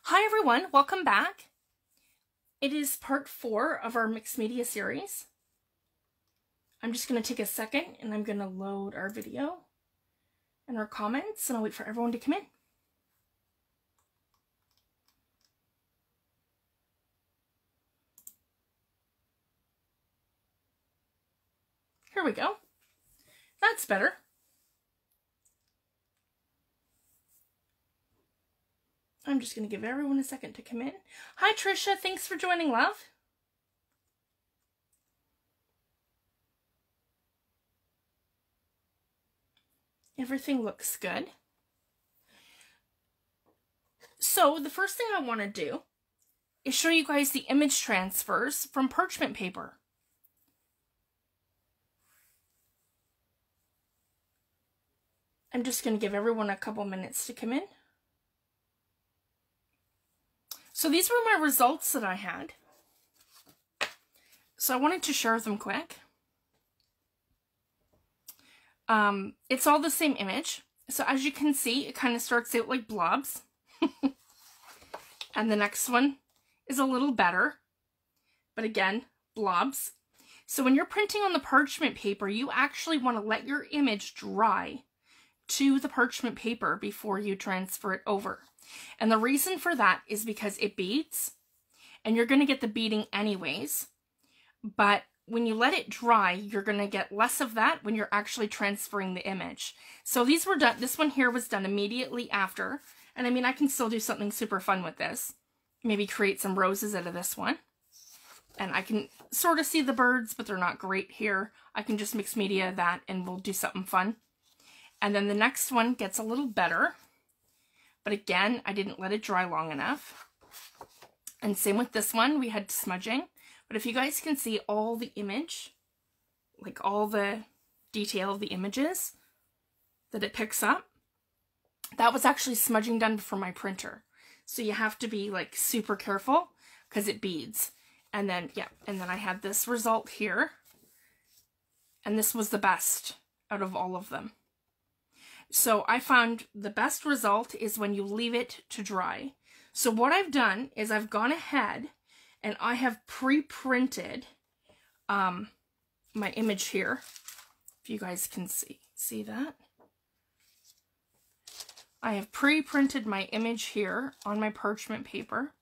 Hi everyone, welcome back. It is part 4 of our mixed media series. I'm just going to take a second and I'm going to load our video and our comments, and I'll wait for everyone to come in. Here we go. That's better. I'm just going to give everyone a second to come in. Hi Trisha, thanks for joining, love. Everything looks good. So the first thing I want to do is show you guys the image transfers from parchment paper. I'm just going to give everyone a couple minutes to come in. So these were my results that I had. So I wanted to share them quick. It's all the same image. So as you can see, it kind of starts out like blobs. And the next one is a little better. But again, blobs. So when you're printing on the parchment paper, you actually want to let your image dry to the parchment paper before you transfer it over. And the reason for that is because it beads, and you're going to get the beading anyways. But when you let it dry, you're going to get less of that when you're actually transferring the image. So these were done, this one here was done immediately after. And I mean, I can still do something super fun with this. Maybe create some roses out of this one. And I can sort of see the birds, but they're not great here. I can just mix media that and we'll do something fun. And then the next one gets a little better. But again, I didn't let it dry long enough. And same with this one, we had smudging. But if you guys can see all the image, like all the detail of the images that it picks up, that was actually smudging done for my printer. So you have to be like super careful because it beads. And then, yeah, and then I had this result here. And this was the best out of all of them. So I found the best result is when you leave it to dry. So what I've done is I've gone ahead and I have pre-printed my image here. If you guys can see that. I have pre-printed my image here on my parchment paper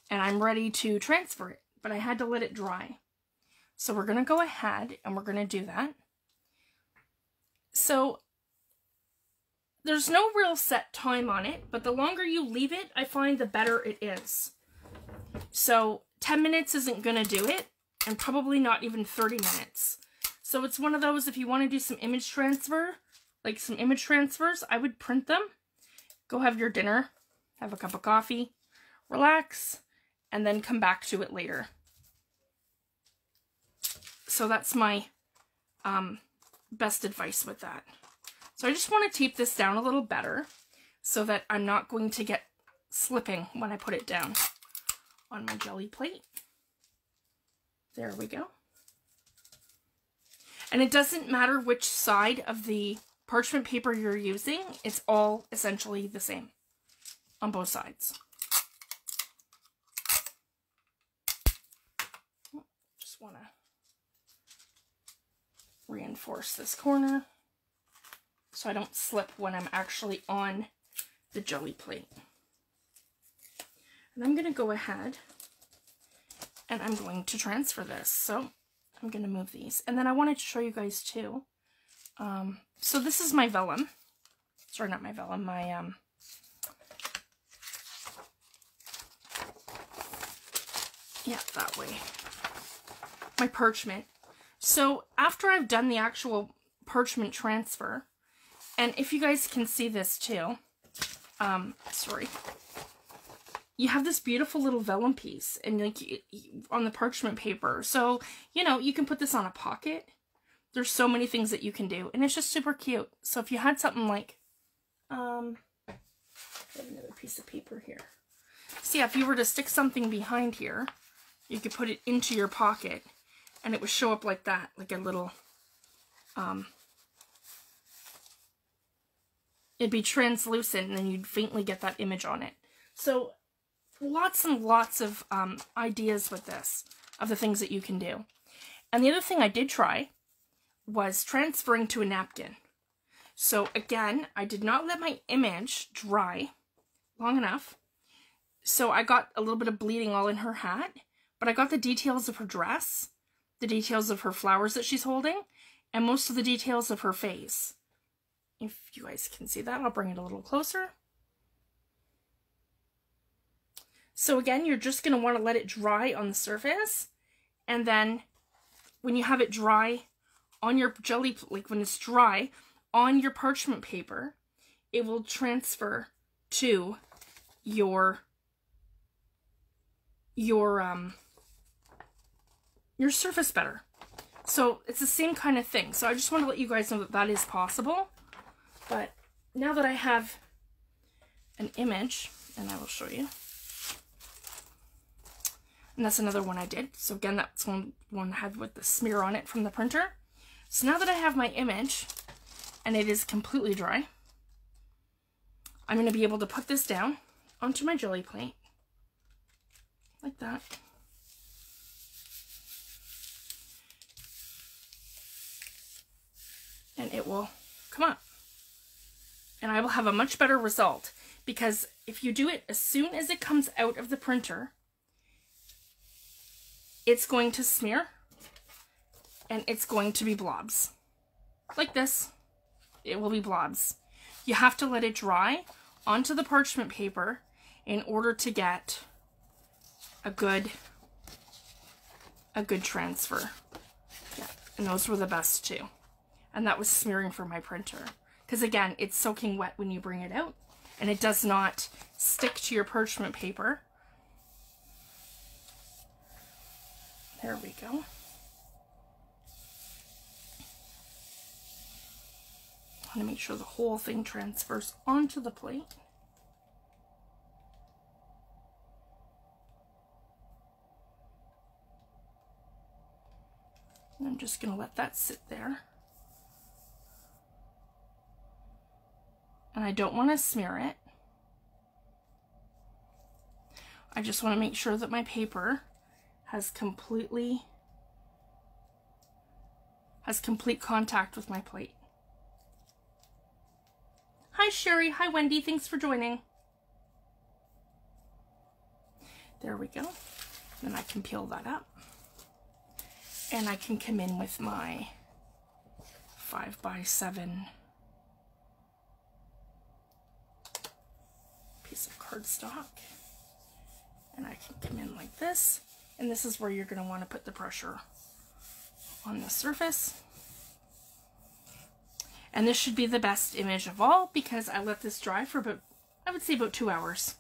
and I'm ready to transfer it, but I had to let it dry. So we're going to go ahead and we're going to do that. So there's no real set time on it, but the longer you leave it, I find the better it is. So 10 minutes isn't going to do it, and probably not even 30 minutes. So it's one of those, if you want to do some image transfer, like some image transfers, I would print them, go have your dinner, have a cup of coffee, relax, and then come back to it later. So that's my best advice with that. So I just want to tape this down a little better so that I'm not going to get slipping when I put it down on my jelly plate. There we go. And it doesn't matter which side of the parchment paper you're using, it's all essentially the same on both sides. Just want to reinforce this corner so I don't slip when I'm actually on the jelly plate. And I'm going to go ahead and I'm going to transfer this. So I'm going to move these. And then I wanted to show you guys too. So this is my vellum. Sorry, not my vellum, my yeah, that way. My parchment. So after I've done the actual parchment transfer, and if you guys can see this too, sorry, you have this beautiful little vellum piece and like on the parchment paper. So, you know, you can put this on a pocket. There's so many things that you can do, and it's just super cute. So if you had something like, I have another piece of paper here. So yeah, if you were to stick something behind here, you could put it into your pocket and it would show up like that, like a little, it'd be translucent and then you'd faintly get that image on it. So lots and lots of ideas with this, of the things that you can do. And the other thing I did try was transferring to a napkin. So again, I did not let my image dry long enough. So I got a little bit of bleeding all in her hat, but I got the details of her dress, the details of her flowers that she's holding, and most of the details of her face. If you guys can see that, I'll bring it a little closer. So again, you're just going to want to let it dry on the surface, and then when you have it dry on your jelly, like when it's dry on your parchment paper, it will transfer to your surface better. So it's the same kind of thing. So I just want to let you guys know that that is possible. But now that I have an image, and I will show you. And that's another one I did. So again, that's one I had with the smear on it from the printer. So now that I have my image and it is completely dry, I'm going to be able to put this down onto my jelly plate like that. And it will come up. And I will have a much better result, because if you do it as soon as it comes out of the printer, it's going to smear and it's going to be blobs. Like this, it will be blobs. You have to let it dry onto the parchment paper in order to get a good transfer. Yeah, and those were the best too. And that was smearing for my printer. Because again, it's soaking wet when you bring it out, and it does not stick to your parchment paper. There we go. I want to make sure the whole thing transfers onto the plate. And I'm just going to let that sit there. And I don't want to smear it. I just want to make sure that my paper has complete contact with my plate. Hi Sherry, hi Wendy, thanks for joining. There we go. Then I can peel that up. And I can come in with my 5x7 piece of cardstock. And I can come in like this. And this is where you're going to want to put the pressure on the surface. And this should be the best image of all, because I let this dry for about, I would say about 2 hours.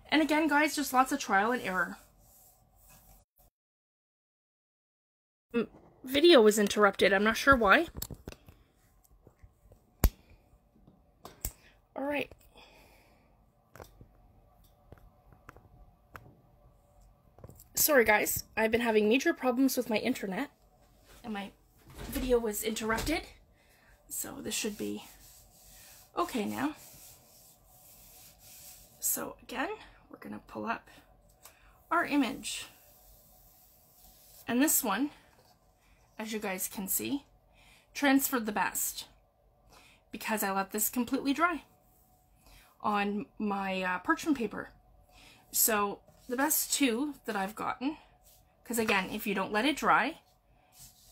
And again, guys, just lots of trial and error. Video was interrupted. I'm not sure why. All right. Sorry guys, I've been having major problems with my internet and my video was interrupted, so this should be okay now. So again, we're going to pull up our image, and this one, as you guys can see, transferred the best because I let this completely dry on my parchment paper. So the best two that I've gotten, because again, if you don't let it dry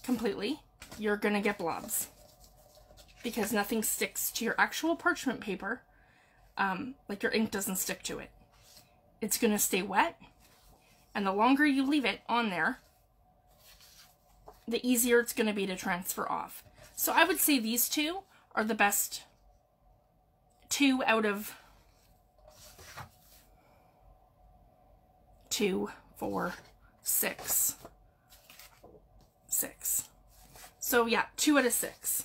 completely, you're gonna get blobs because nothing sticks to your actual parchment paper. Like your ink doesn't stick to it. It's gonna stay wet, and the longer you leave it on there, the easier it's gonna be to transfer off. So I would say these two are the best 2 out of 2, 4, 6. So yeah, 2 out of 6.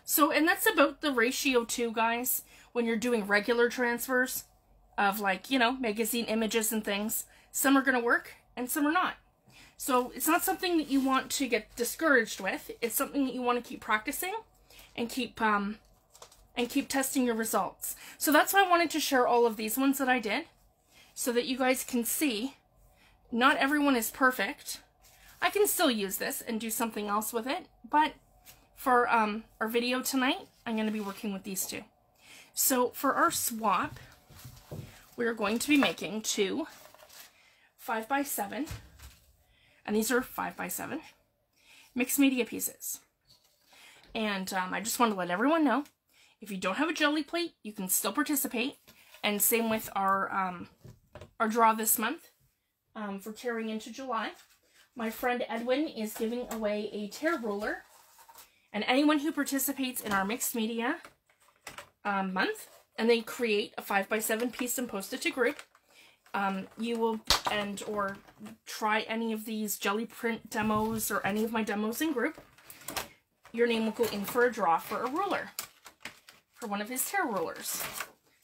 So, and that's about the ratio too, guys, when you're doing regular transfers of, like, you know, magazine images and things. Some are going to work and some are not. So it's not something that you want to get discouraged with. It's something that you want to keep practicing and keep and keep testing your results. So that's why I wanted to share all of these ones that I did, so that you guys can see not everyone is perfect. I can still use this and do something else with it, but for our video tonight, I'm going to be working with these two. So for our swap, we're going to be making two 5x7, and these are 5x7 mixed media pieces. And I just want to let everyone know, if you don't have a jelly plate, you can still participate. And same with our draw this month for carrying into July. My friend Edwin is giving away a tear ruler. And anyone who participates in our mixed media month, and they create a 5x7 piece and post it to group, you will or try any of these jelly print demos or any of my demos in group, your name will go in for a draw for a ruler, for one of his tear rulers.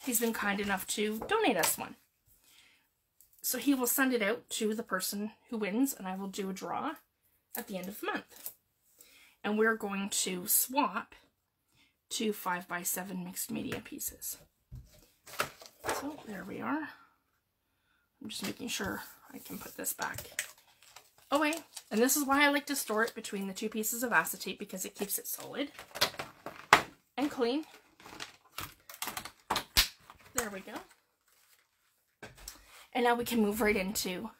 He's been kind enough to donate us one. So he will send it out to the person who wins, and I will do a draw at the end of the month. And we're going to swap two 5x7 mixed media pieces. So there we are. I'm just making sure I can put this back away. And this is why I like to store it between the two pieces of acetate, because it keeps it solid and clean. There we go. And now we can move right into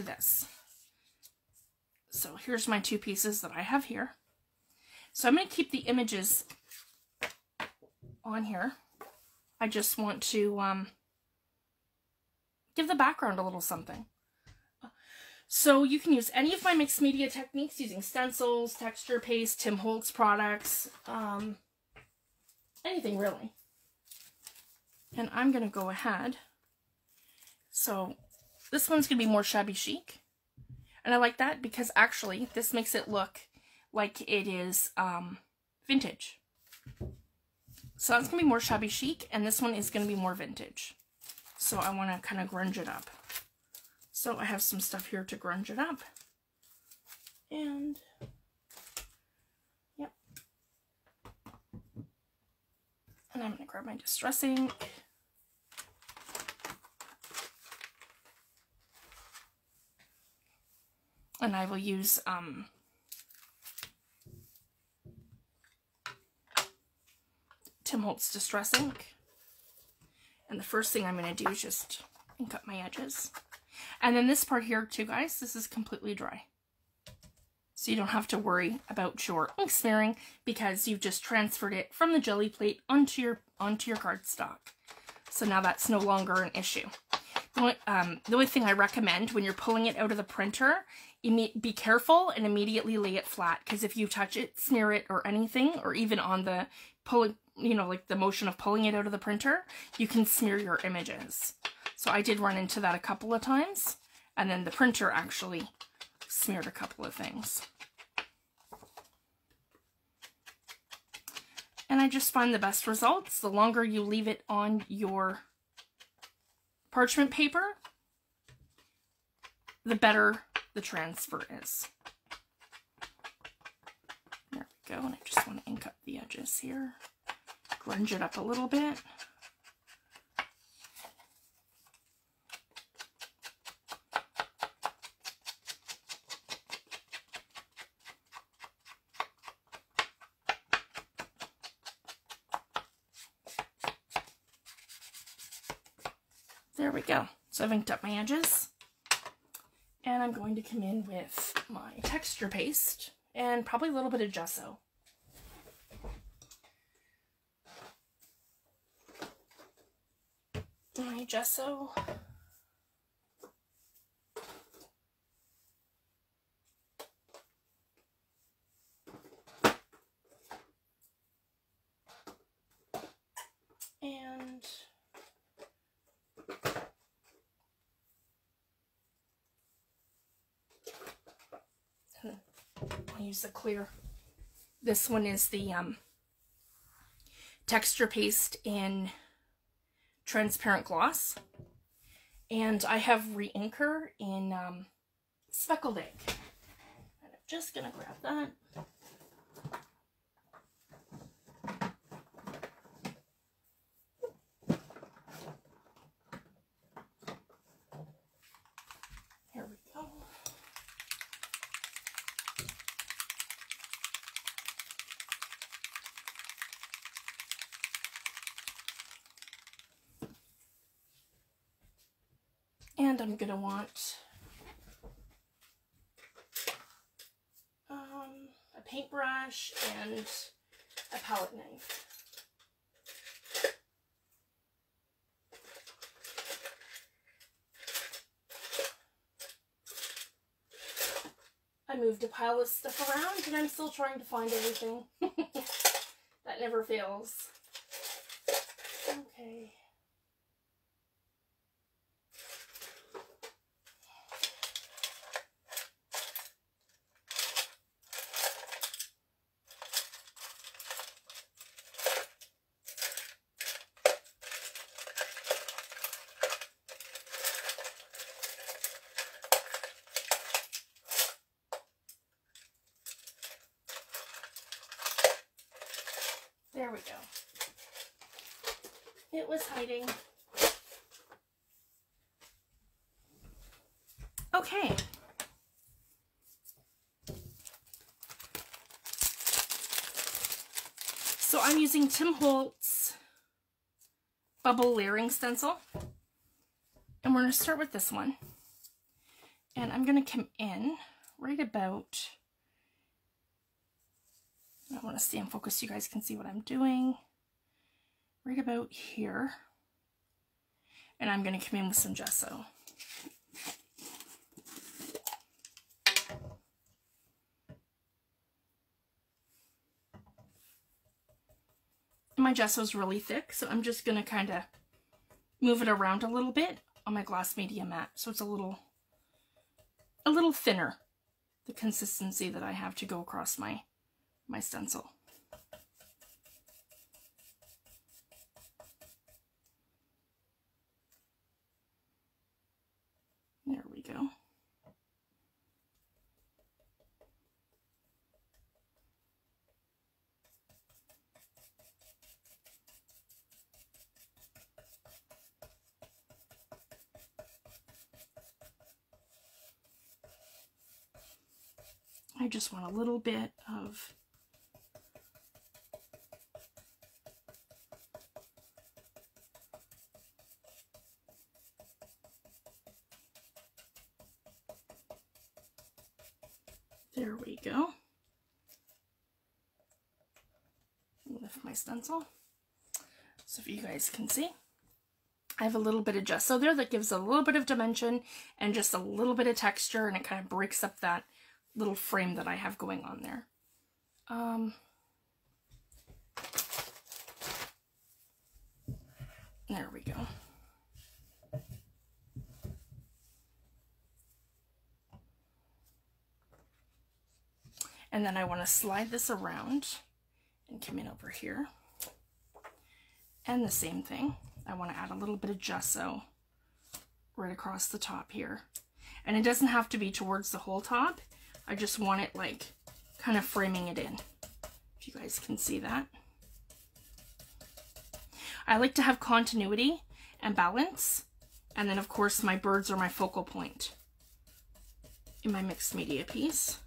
this. So here's my two pieces that I have here. So I'm going to keep the images on here. I just want to give the background a little something. So you can use any of my mixed media techniques using stencils, texture paste, Tim Holtz products, anything really. And I'm going to go ahead. So this one's going to be more shabby chic. And I like that because actually this makes it look like it is vintage. So that's going to be more shabby chic, and this one is going to be more vintage. So I want to kind of grunge it up. So I have some stuff here to grunge it up. And, yep. And I'm going to grab my Distress ink. And I will use Tim Holtz Distress ink. And the first thing I'm going to do is just ink up my edges. And then this part here too, guys, this is completely dry. So you don't have to worry about your ink smearing, because you've just transferred it from the jelly plate onto your cardstock. So now that's no longer an issue. The only thing I recommend when you're pulling it out of the printer, be careful and immediately lay it flat, because if you touch it, smear it, or anything, or even on the pulling, you know, like the motion of pulling it out of the printer, you can smear your images. So I did run into that a couple of times, and then the printer actually smeared a couple of things. And I just find the best results, the longer you leave it on your parchment paper, the better the transfer is. There we go, and I just want to ink up the edges here. Grunge it up a little bit. There we go. So I've inked up my edges. And I'm going to come in with my texture paste and probably a little bit of gesso. My gesso. And I'll use the clear. This one is the texture paste in transparent gloss, and I have re-inker in speckled ink. And I'm just gonna grab that. And I'm gonna want a paintbrush and a palette knife. I moved a pile of stuff around and I'm still trying to find everything. That never fails. Okay. There we go. It was hiding. Okay. So I'm using Tim Holtz Bubble Layering Stencil. And we're going to start with this one. And I'm going to come in right about... I want to stay in focus so you guys can see what I'm doing. Right about here. And I'm going to come in with some gesso. My gesso is really thick, so I'm just going to kind of move it around a little bit on my glass media mat, so it's a little thinner, the consistency that I have to go across my stencil. There we go. I just want a little bit of there we go. Lift my stencil so if you guys can see. I have a little bit of gesso there that gives a little bit of dimension and just a little bit of texture, and it kind of breaks up that little frame that I have going on there. There we go. And then I want to slide this around and come in over here. And the same thing. I want to add a little bit of gesso right across the top here. And it doesn't have to be towards the whole top. I just want it like kind of framing it in. If you guys can see that. I like to have continuity and balance. And then of course my birds are my focal point in my mixed media piece.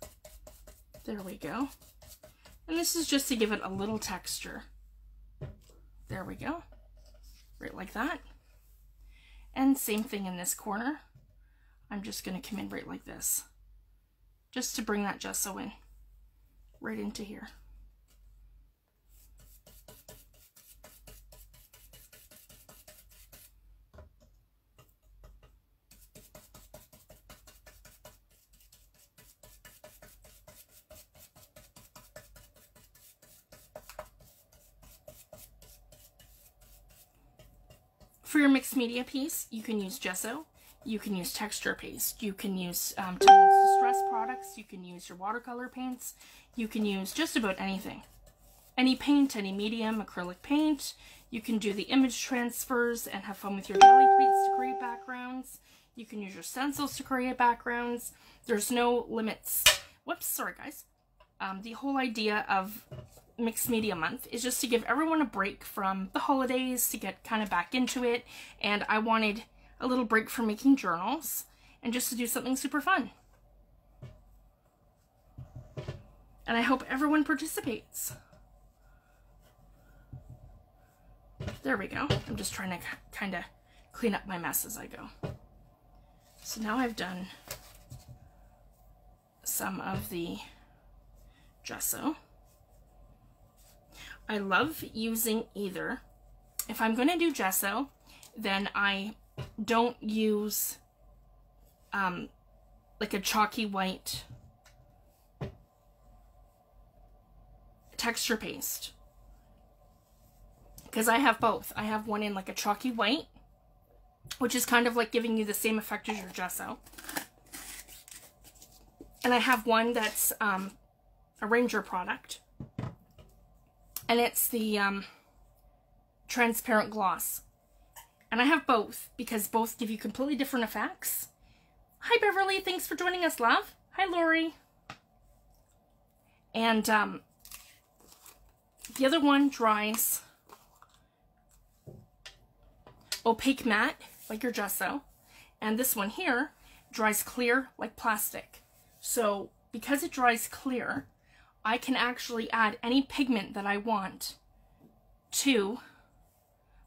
There we go. And this is just to give it a little texture. There we go. Right like that. And same thing in this corner. I'm just going to come in right like this. Just to bring that gesso in. Right into here. For your mixed media piece, you can use gesso, you can use texture paste, you can use distress products, you can use your watercolor paints, you can use just about anything. Any paint, any medium, acrylic paint. You can do the image transfers and have fun with your jelly plates to create backgrounds. You can use your stencils to create backgrounds. There's no limits. Whoops, sorry guys. The whole idea of Mixed Media Month is just to give everyone a break from the holidays, to get kind of back into it, and I wanted a little break from making journals and just to do something super fun. And I hope everyone participates. There we go. I'm just trying to kind of clean up my mess as I go. So now I've done some of the gesso. I love using either. If I'm going to do gesso, then I don't use like a chalky white texture paste, because I have both. I have one in like a chalky white, which is kind of like giving you the same effect as your gesso. And I have one that's a Ranger product. And it's the transparent gloss. And I have both because both give you completely different effects. Hi Beverly, thanks for joining us, love. Hi Lori. And the other one dries opaque matte, like your gesso. And this one here dries clear, like plastic. So because it dries clear, I can actually add any pigment that I want to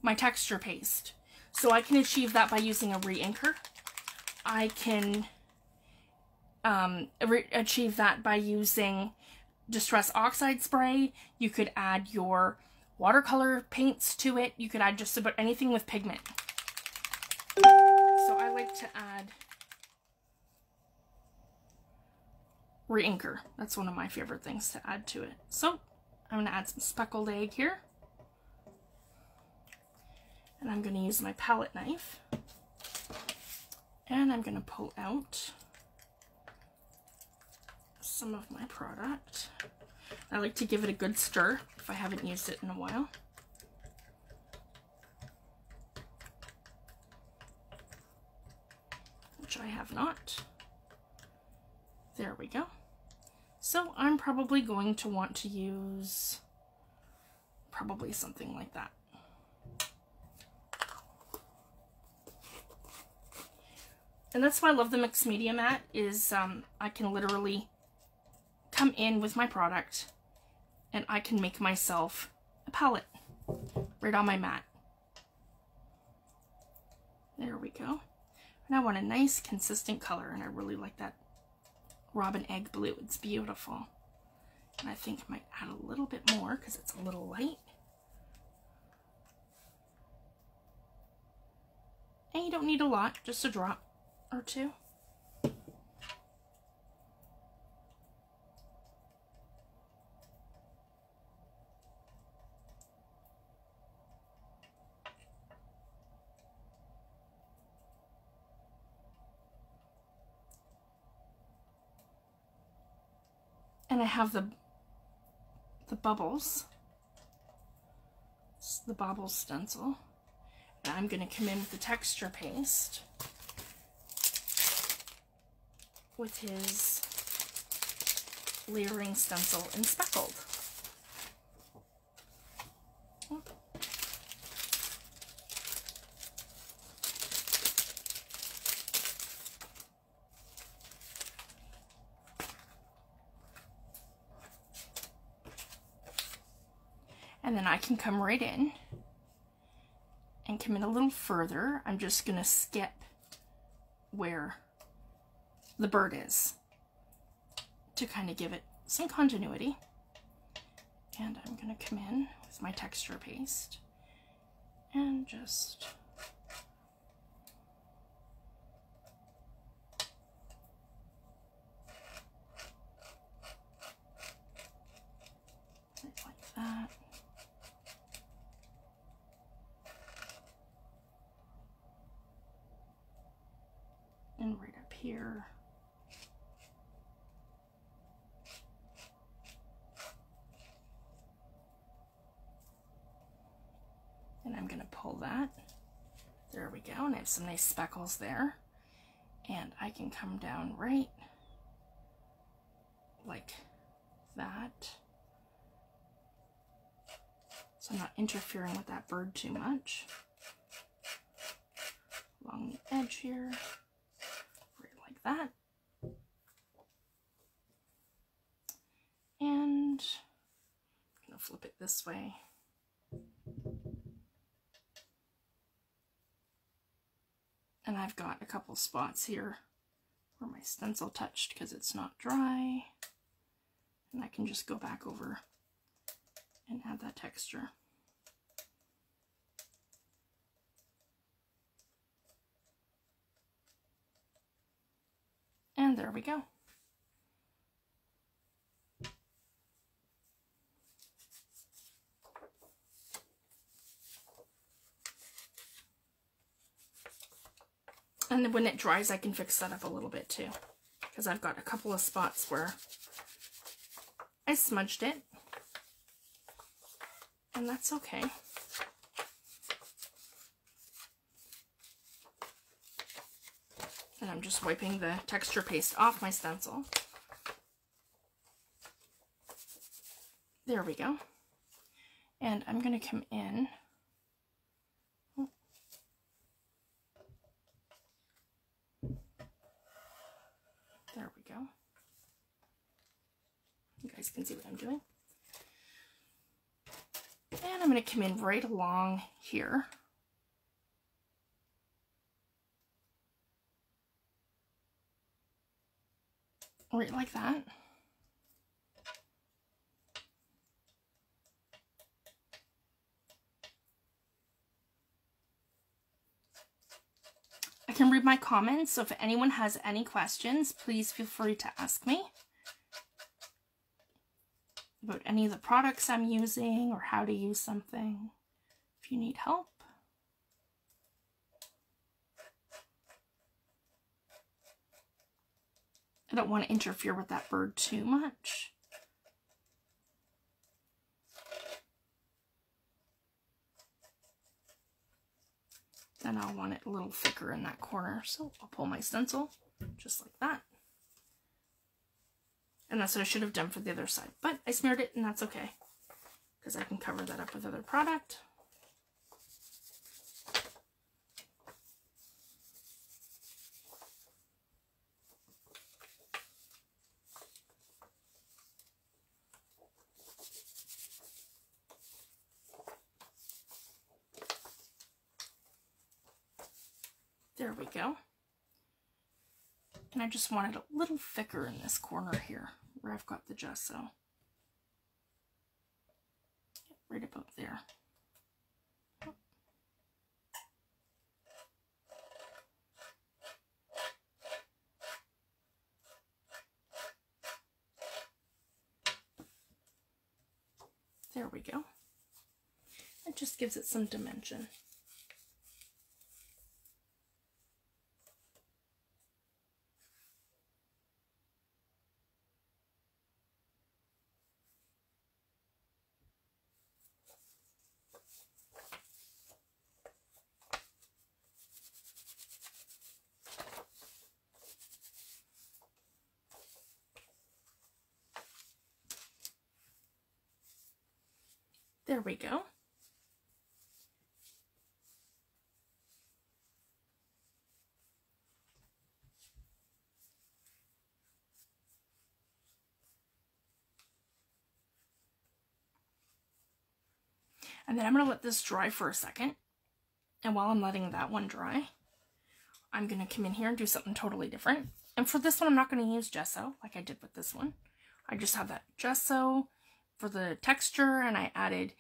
my texture paste. So I can achieve that by using a re-inker. I can achieve that by using Distress Oxide spray. You could add your watercolor paints to it. You could add just about anything with pigment. So I like to add re-inker. That's one of my favorite things to add to it. So I'm going to add some speckled egg here. And I'm going to use my palette knife. And I'm going to pull out some of my product. I like to give it a good stir if I haven't used it in a while. Which I have not. There we go. So I'm probably going to want to use probably something like that. And that's why I love the mixed media mat, is I can literally come in with my product and I can make myself a palette right on my mat. There we go. And I want a nice consistent color, and I really like that robin egg blue. It's beautiful. And I think I might add a little bit more because it's a little light. And you don't need a lot, just a drop or two. And I have the bubbles. It's the bobble stencil. And I'm going to come in with the texture paste with his layering stencil in speckled. And then I can come right in and come in a little further. I'm just going to skip where the bird is to kind of give it some continuity. And I'm going to come in with my texture paste and just like that. And right up here. And I'm going to pull that. There we go. And I have some nice speckles there. And I can come down right like that. So I'm not interfering with that bird too much. Along the edge here. That. And I'm going to flip it this way. And I've got a couple spots here where my stencil touched because it's not dry. And I can just go back over and add that texture. And there we go. And when it dries, I can fix that up a little bit too, because I've got a couple of spots where I smudged it, and that's okay. And I'm just wiping the texture paste off my stencil. There we go. And I'm going to come in. There we go. You guys can see what I'm doing. And I'm going to come in right along here. Right like that. I can read my comments, so if anyone has any questions, please feel free to ask me about any of the products I'm using or how to use something, if you need help. I don't want to interfere with that bird too much. Then I'll want it a little thicker in that corner, so I'll pull my stencil just like that. And that's what I should have done for the other side, but I smeared it and that's okay, because I can cover that up with other product. There we go. And I just want it a little thicker in this corner here where I've got the gesso. Right about there. There we go. It just gives it some dimension. There we go. And then I'm going to let this dry for a second. And while I'm letting that one dry, I'm going to come in here and do something totally different. And for this one, I'm not going to use gesso like I did with this one. I just have that gesso for the texture, and I added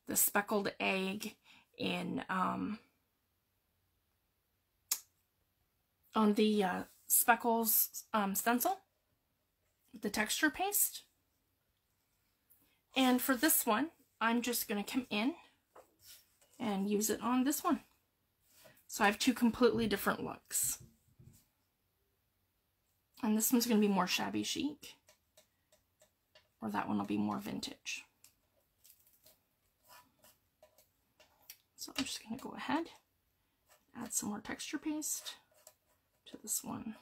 the speckled egg in on the speckles stencil, the texture paste. And for this one, I'm just going to come in and use it on this one. So I have two completely different looks. And this one's going to be more shabby chic, or that one will be more vintage. So I'm just going to go ahead, add some more texture paste to this one.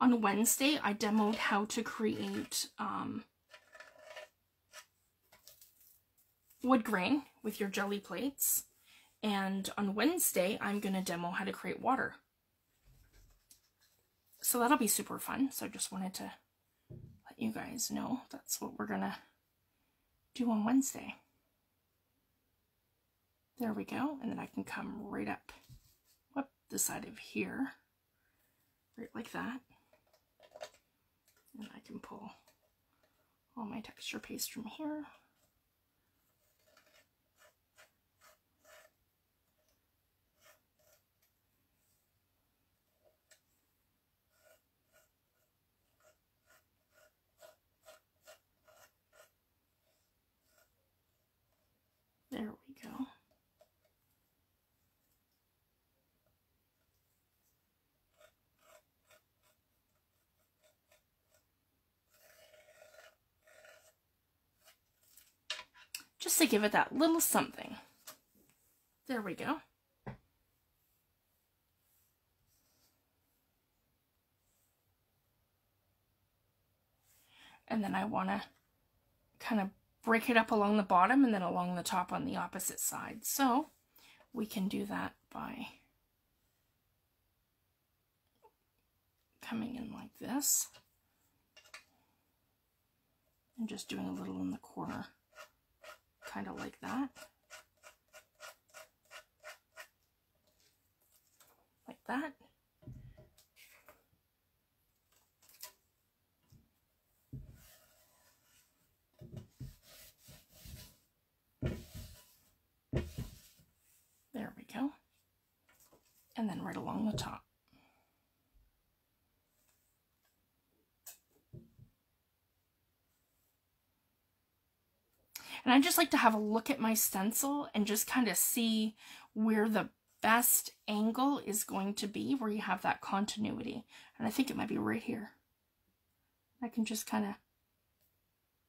On Wednesday, I demoed how to create wood grain with your jelly plates. And on Wednesday, I'm going to demo how to create water. So that'll be super fun. So I just wanted to let you guys know that's what we're going to do on Wednesday. There we go. And then I can come right up the side of here, right like that. And I can pull all my texture paste from here. There we go. Just to give it that little something. There we go. And then I want to kind of break it up along the bottom and then along the top on the opposite side. So we can do that by coming in like this and just doing a little in the corner, kind of like that. Like that. There we go. And then right along the top. And I just like to have a look at my stencil and just kind of see where the best angle is going to be, where you have that continuity. And I think it might be right here. I can just kind of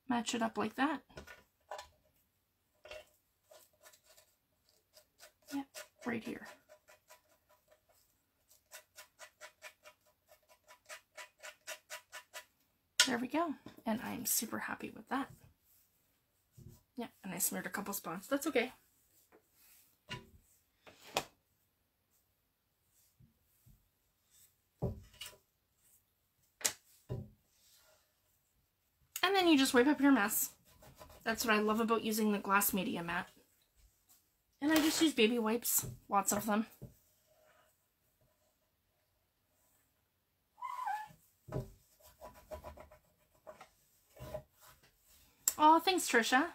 match it up like that. Yep, right here. There we go. And I'm super happy with that. Yeah, and I smeared a couple spots. That's okay. And then you just wipe up your mess. That's what I love about using the glass media mat. And I just use baby wipes, lots of them. Oh, thanks, Trisha.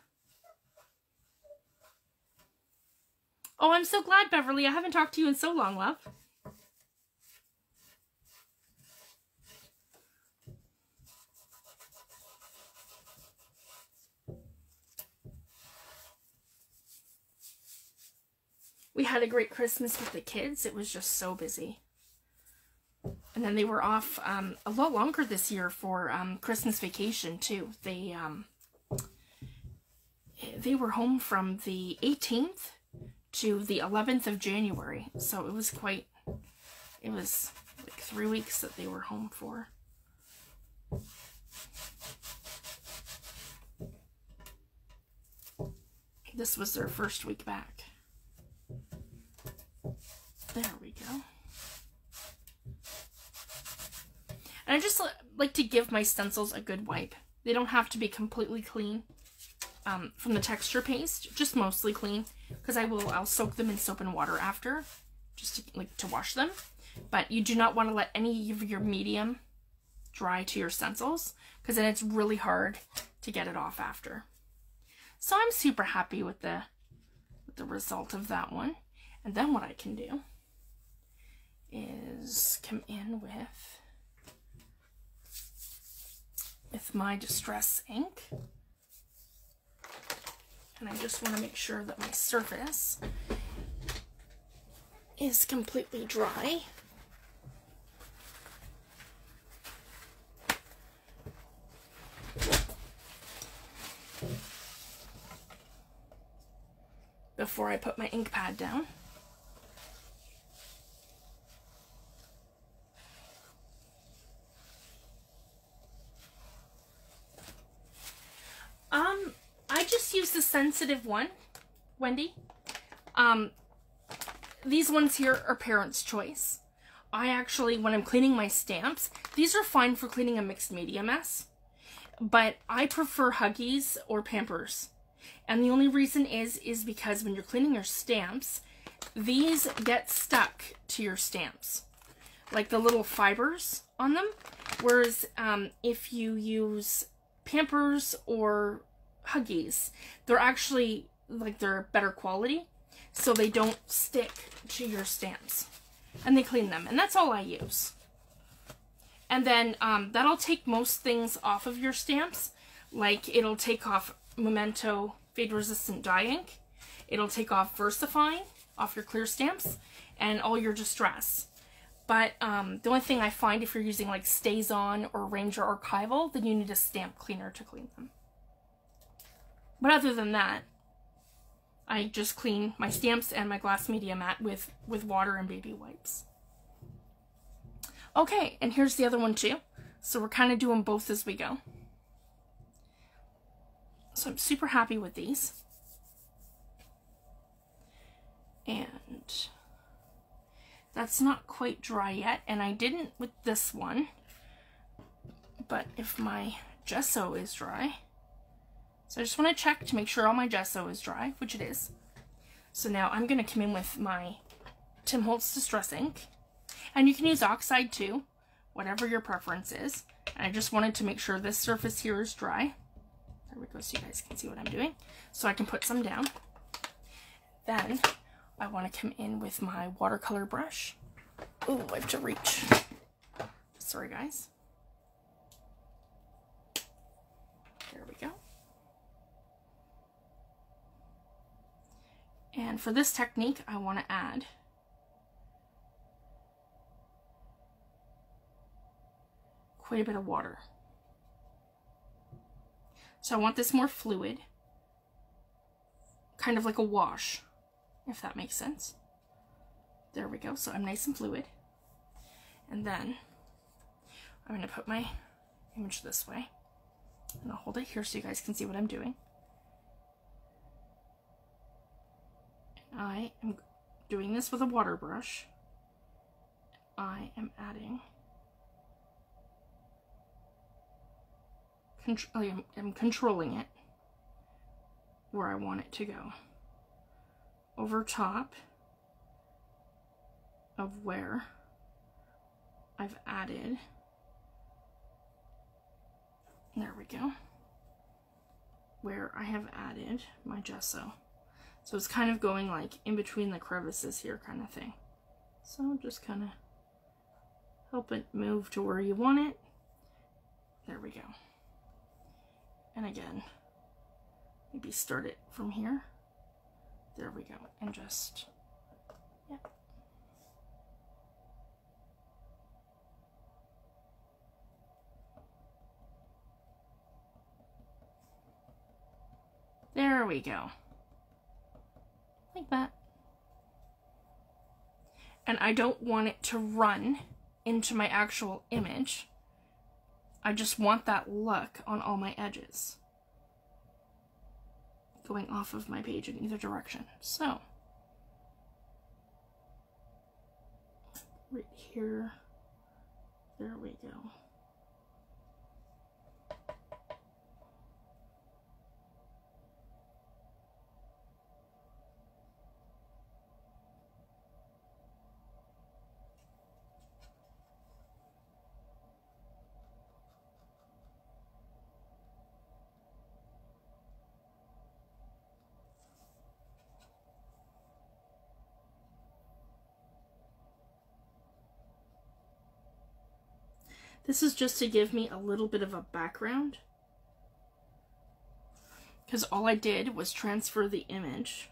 Oh, I'm so glad, Beverly. I haven't talked to you in so long, love. We had a great Christmas with the kids. It was just so busy. And then they were off a lot longer this year for Christmas vacation, too. They were home from the 18th to the 11th of January. So it was like 3 weeks that they were home for. This was their first week back. There we go. And I just like to give my stencils a good wipe. They don't have to be completely clean from the texture paste, just mostly clean, because I'll soak them in soap and water after, just to wash them. But you do not want to let any of your medium dry to your stencils, because then it's really hard to get it off after. So I'm super happy with the result of that one. And then what I can do is come in with my Distress ink. And I just want to make sure that my surface is completely dry. Before I put my ink pad down. I just use the sensitive one, Wendy. These ones here are Parents' Choice. I actually, when I'm cleaning my stamps, these are fine for cleaning a mixed media mess, but I prefer Huggies or Pampers. And the only reason is because when you're cleaning your stamps, these get stuck to your stamps, like the little fibers on them. Whereas if you use Pampers or Huggies, they're actually, like, they're better quality, so they don't stick to your stamps. And they clean them, and that's all I use. And then that'll take most things off of your stamps. Like, it'll take off Memento Fade Resistant Dye Ink. It'll take off VersaFine off your clear stamps and all your distress. But the only thing I find, if you're using like StazOn or Ranger Archival, then you need a stamp cleaner to clean them. But other than that, I just clean my stamps and my glass media mat with water and baby wipes. Okay, and here's the other one too. So we're kind of doing both as we go. So I'm super happy with these. And that's not quite dry yet, and I didn't with this one. But if my gesso is dry, so I just want to check to make sure all my gesso is dry, which it is. So now I'm going to come in with my Tim Holtz Distress Ink. And you can use oxide too, whatever your preference is. And I just wanted to make sure this surface here is dry. There we go, so you guys can see what I'm doing. So I can put some down. Then I want to come in with my watercolor brush. Oh, I have to reach. Sorry, guys. There we go. And for this technique, I want to add quite a bit of water. So I want this more fluid, kind of like a wash, if that makes sense. There we go. So I'm nice and fluid. And then I'm going to put my image this way, and I'll hold it here so you guys can see what I'm doing. I am doing this with a water brush. I am adding, I'm controlling it where I want it to go, over top of where I've added, there we go, where I have added my gesso. So it's kind of going like in between the crevices here, kind of thing. So just kind of help it move to where you want it. There we go. And again, maybe start it from here. There we go. And just, yeah. There we go. Like that. And I don't want it to run into my actual image. I just want that look on all my edges, going off of my page in either direction. So, right here, there we go. This is just to give me a little bit of a background, because all I did was transfer the image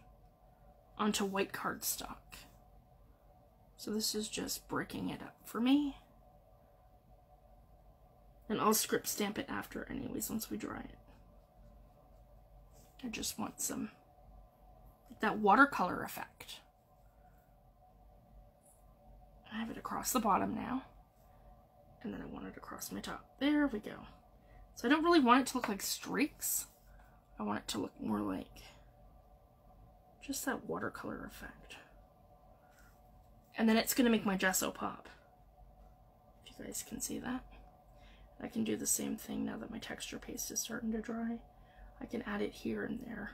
onto white cardstock. So this is just breaking it up for me. And I'll script stamp it after anyways, once we dry it. I just want some, that watercolor effect. I have it across the bottom now. And then I want it across my top. There we go. So I don't really want it to look like streaks. I want it to look more like just that watercolor effect. And then it's going to make my gesso pop. If you guys can see that. I can do the same thing now that my texture paste is starting to dry. I can add it here and there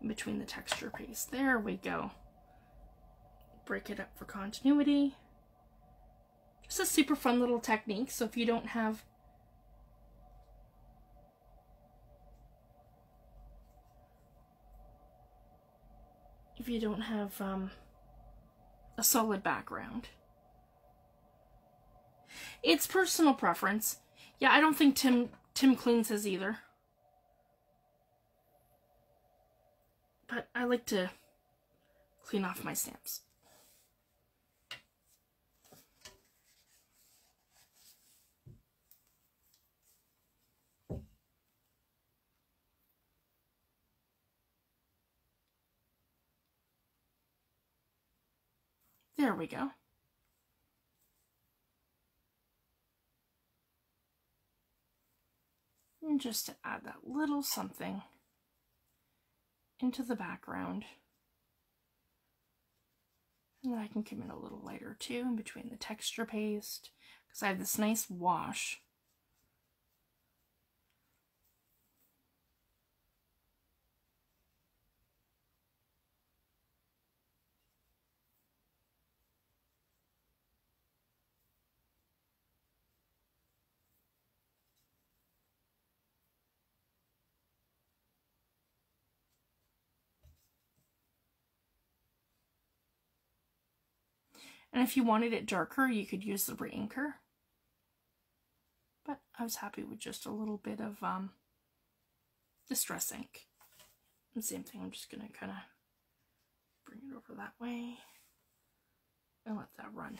in between the texture paste. There we go. Break it up for continuity. Just a super fun little technique. So if you don't have a solid background, it's personal preference. Yeah, I don't think Tim cleans his either. But I like to clean off my stamps. There we go. And just to add that little something into the background. And then I can come in a little lighter too in between the texture paste because I have this nice wash. And if you wanted it darker, you could use the reinker. But I was happy with just a little bit of distress ink. And same thing, I'm just going to kind of bring it over that way and let that run.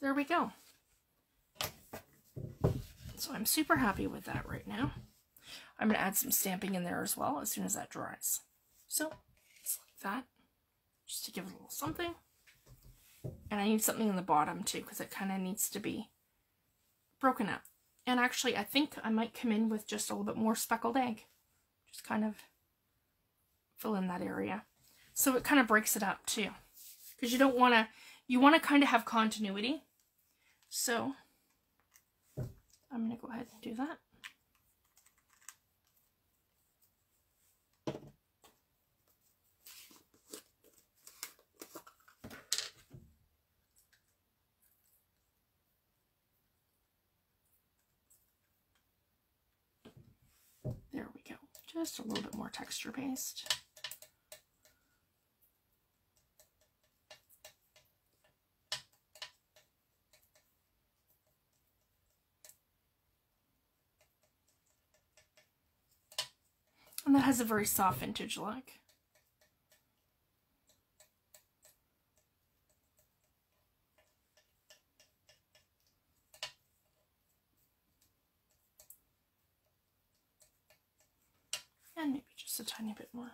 There we go. So I'm super happy with that right now. I'm going to add some stamping in there as well as soon as that dries. So, just like that. Just to give it a little something. And I need something in the bottom too, because it kind of needs to be broken up. And actually, I think I might come in with just a little bit more speckled egg. Just kind of fill in that area. So it kind of breaks it up too. Because you don't want to, you want to kind of have continuity. So I'm going to go ahead and do that. There we go. Just a little bit more texture paste. And that has a very soft vintage look. And maybe just a tiny bit more.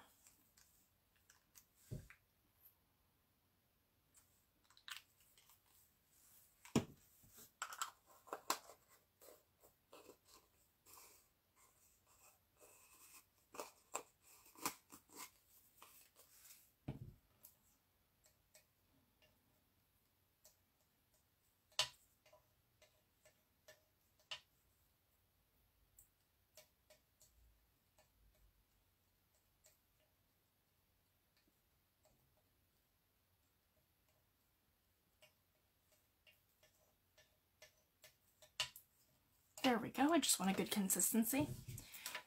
There we go. I just want a good consistency.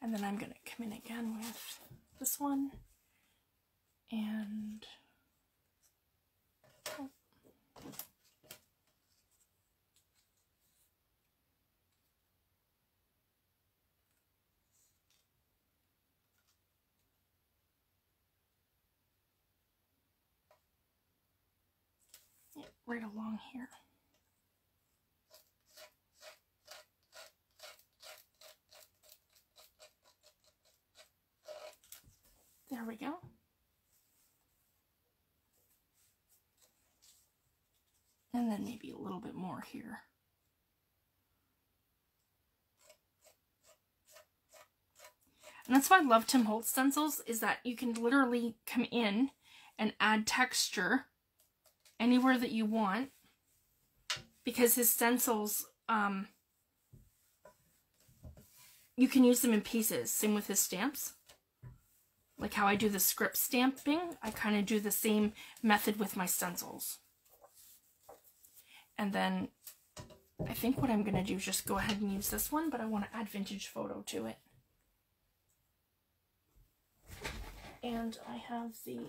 And then I'm going to come in again with this one. And yeah, right along here. There we go. And then maybe a little bit more here. And that's why I love Tim Holtz stencils, is that you can literally come in and add texture anywhere that you want, because his stencils, you can use them in pieces. Same with his stamps. Like how I do the script stamping, I kind of do the same method with my stencils. And then I think what I'm going to do is just go ahead and use this one, but I want to add vintage photo to it. And I have the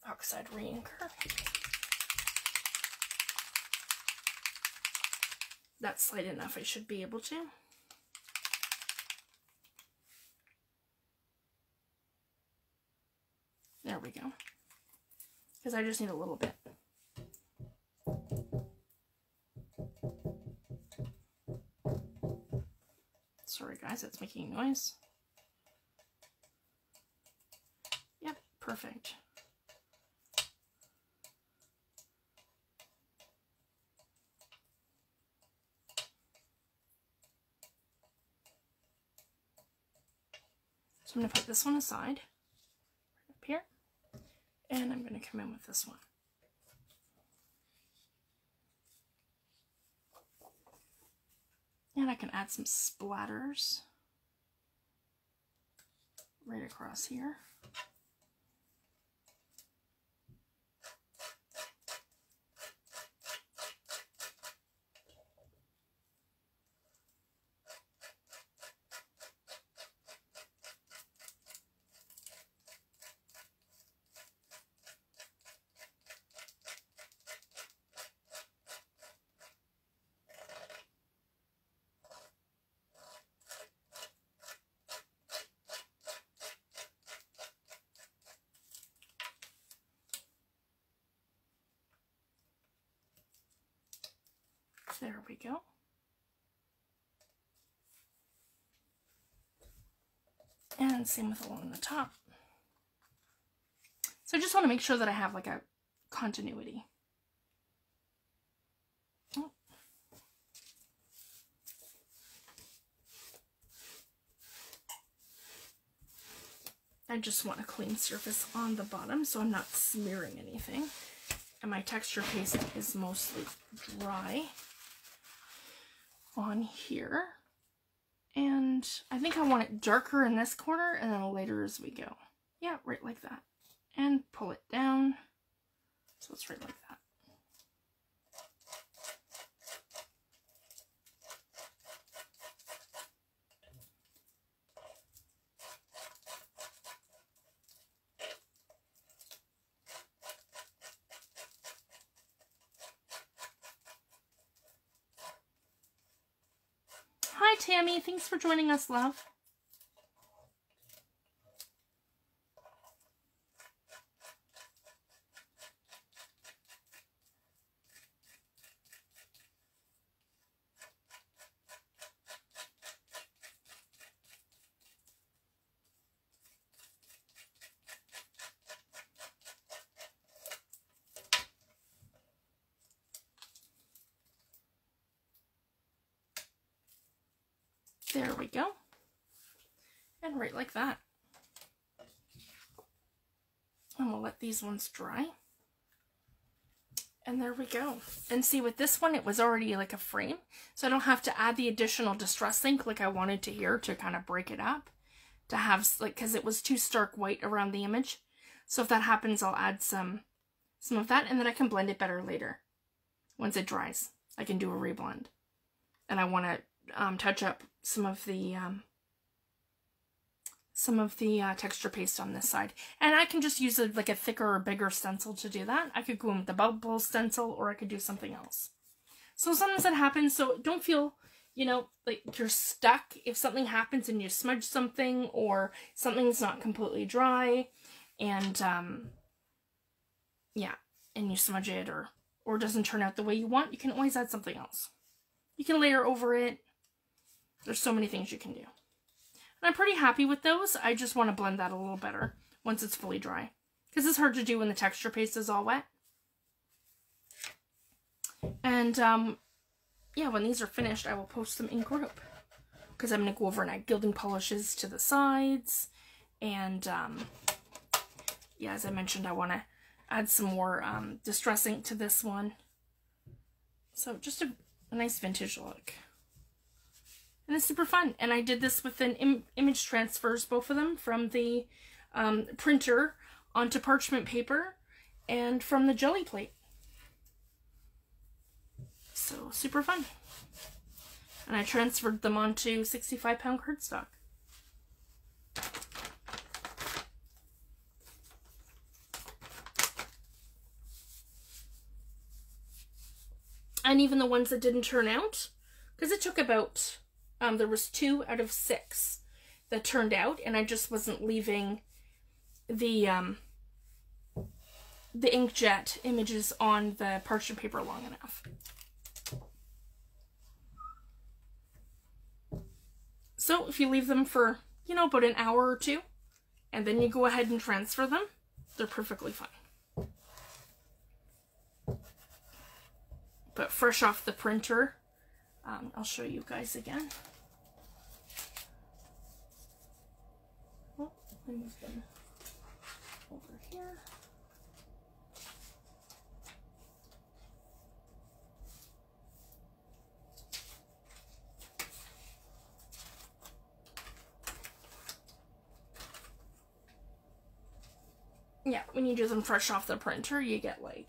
oxide reinker. That's light enough, I should be able to. There we go. Because I just need a little bit. Sorry guys, it's making noise. Yep, perfect. So I'm going to put this one aside, up here, and I'm going to come in with this one. And I can add some splatters right across here. There we go. And same with along the top. So I just want to make sure that I have like a continuity. Oh. I just want a clean surface on the bottom so I'm not smearing anything. And my texture paste is mostly dry on here, and I think I want it darker in this corner and then lighter as we go. Yeah, right like that. And pull it down so it's right like that. Hi Tammy, thanks for joining us, love. There we go. And right like that. And we'll let these ones dry. And there we go. And see, with this one, it was already like a frame, so I don't have to add the additional distress ink like I wanted to here to kind of break it up, to have, like, because it was too stark white around the image. So if that happens, I'll add some of that, and then I can blend it better later. Once it dries, I can do a reblend. And I want to touch up some of the texture paste on this side, and I can just use like a thicker or bigger stencil to do that. I could go in with the bubble stencil, or I could do something else. So sometimes that happens, so don't feel, you know, like you're stuck if something happens and you smudge something, or something's not completely dry, and yeah, and you smudge it, or it doesn't turn out the way you want. You can always add something else. You can layer over it. There's so many things you can do. And I'm pretty happy with those. I just want to blend that a little better once it's fully dry, because it's hard to do when the texture paste is all wet. And yeah, when these are finished, I will post them in group. Because I'm going to go over and add gilding polishes to the sides. And, yeah, as I mentioned, I want to add some more distress ink to this one. So just a nice vintage look. And it's super fun. And I did this with an image transfers, both of them, from the printer onto parchment paper and from the jelly plate. So super fun. And I transferred them onto 65-pound cardstock. And even the ones that didn't turn out, because it took about, there was 2 out of 6 that turned out, and I just wasn't leaving the inkjet images on the parchment paper long enough. So if you leave them for, you know, about an hour or 2, and then you go ahead and transfer them, they're perfectly fine. But fresh off the printer, I'll show you guys again. Oh, I moved them over here. Yeah, when you do them fresh off the printer, you get like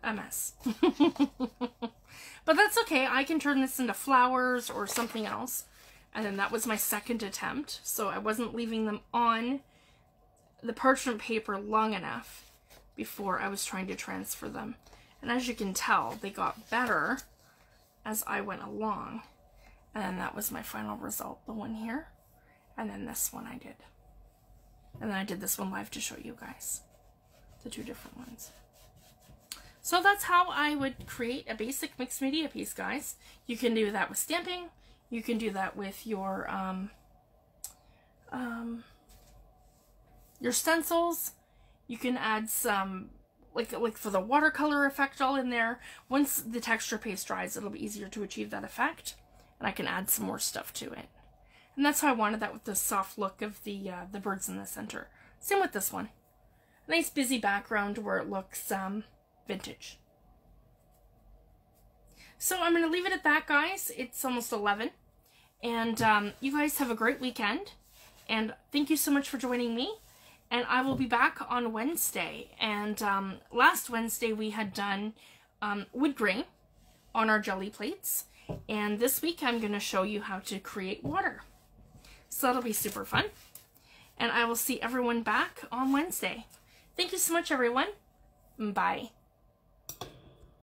a mess. But that's okay. I can turn this into flowers or something else. And then that was my second attempt. So I wasn't leaving them on the parchment paper long enough before I was trying to transfer them. And as you can tell, they got better as I went along. And then that was my final result, the one here. And then this one I did. And then I did this one live to show you guys the 2 different ones. So that's how I would create a basic mixed media piece, guys. You can do that with stamping. You can do that with your stencils. You can add some, like for the watercolor effect all in there. Once the texture paste dries, it'll be easier to achieve that effect. And I can add some more stuff to it. And that's how I wanted that with the soft look of the birds in the center. Same with this one. Nice busy background where it looks vintage. So I'm going to leave it at that, guys. It's almost 11. And you guys have a great weekend. And thank you so much for joining me. And I will be back on Wednesday. And last Wednesday we had done wood grain on our jelly plates. And this week I'm going to show you how to create water. So that'll be super fun. And I will see everyone back on Wednesday. Thank you so much, everyone. Bye.